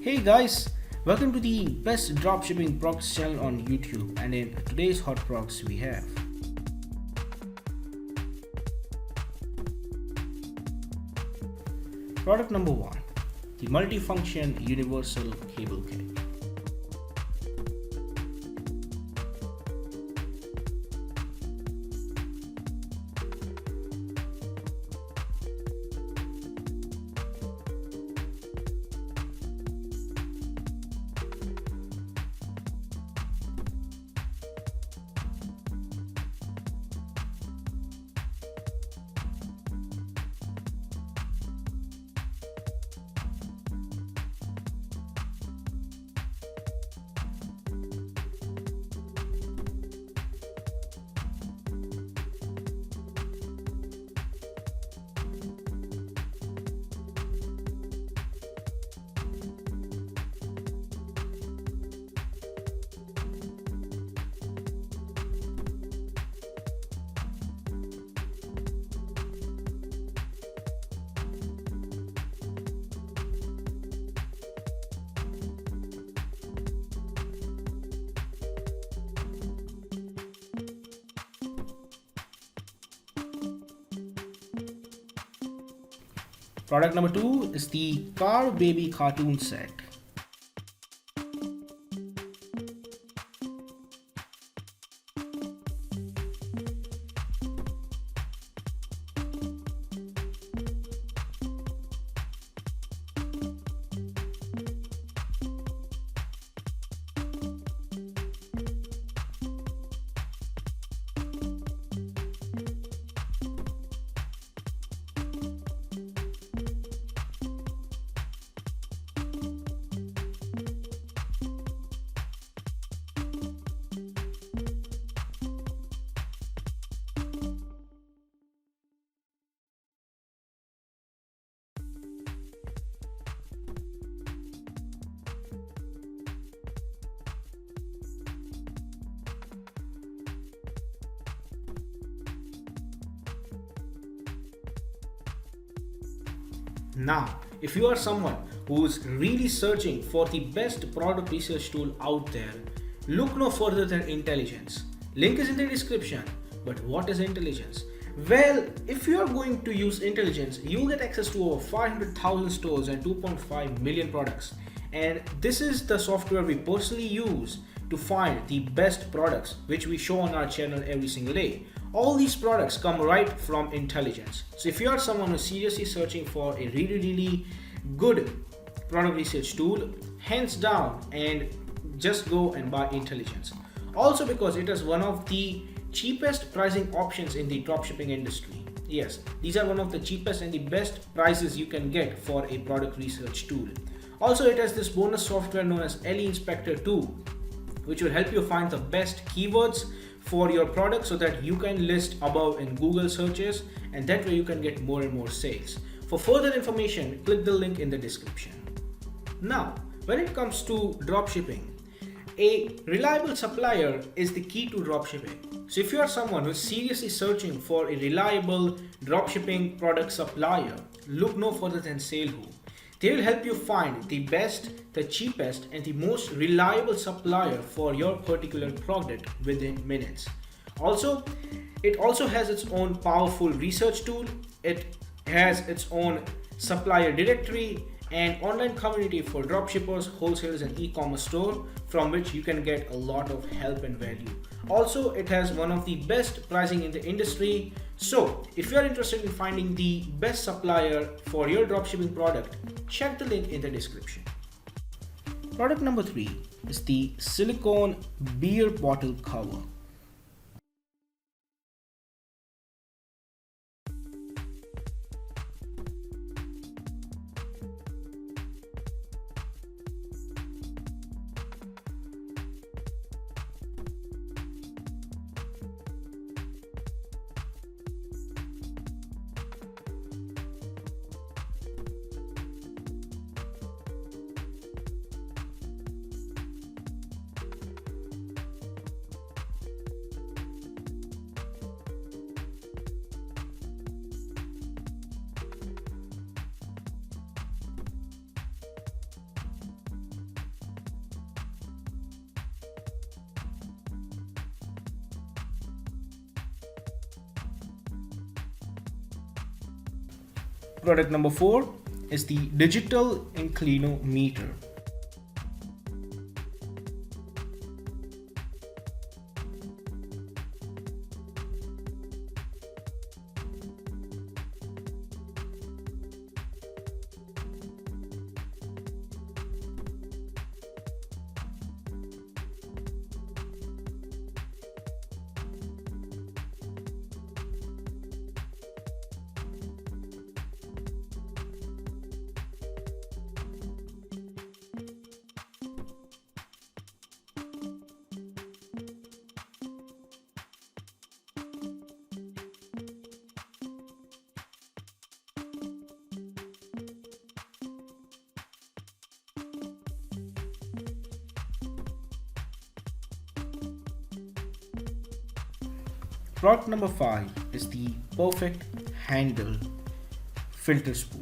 Hey guys, welcome to the best dropshipping products channel on YouTube, and in today's hot products we have product number 1, the multifunction universal cable kit. Product number 2 is the Car Baby cartoon set. Now, if you are someone who's really searching for the best product research tool out there, look no further than Intelligence. Link is in the description. But what is Intelligence? Well, if you are going to use Intelligence, you'll get access to over 500,000 stores and 2.5 million products. And this is the software we personally use to find the best products which we show on our channel every single day. All these products come right from Intelligence. So if you are someone who's seriously searching for a really good product research tool, hands down, and just go and buy Intelligence. Also because it is one of the cheapest pricing options in the dropshipping industry. Yes, these are one of the cheapest and the best prices you can get for a product research tool. Also, it has this bonus software known as LE Inspector 2, which will help you find the best keywords for your product so that you can list above in Google searches, and that way you can get more and more sales. For further information, click the link in the description. Now, when it comes to dropshipping, a reliable supplier is the key to dropshipping. So if you are someone who is seriously searching for a reliable dropshipping product supplier, look no further than SaleWho. They will help you find the best, the cheapest, and the most reliable supplier for your particular product within minutes. Also, it also has its own powerful research tool. It has its own supplier directory and online community for dropshippers, wholesalers, and e-commerce store from which you can get a lot of help and value. Also, it has one of the best pricing in the industry. So if you are interested in finding the best supplier for your dropshipping product, check the link in the description. Product number 3 is the silicone beer bottle cover. Product number 4 is the digital inclinometer. Product number 5 is the perfect handle filter spool.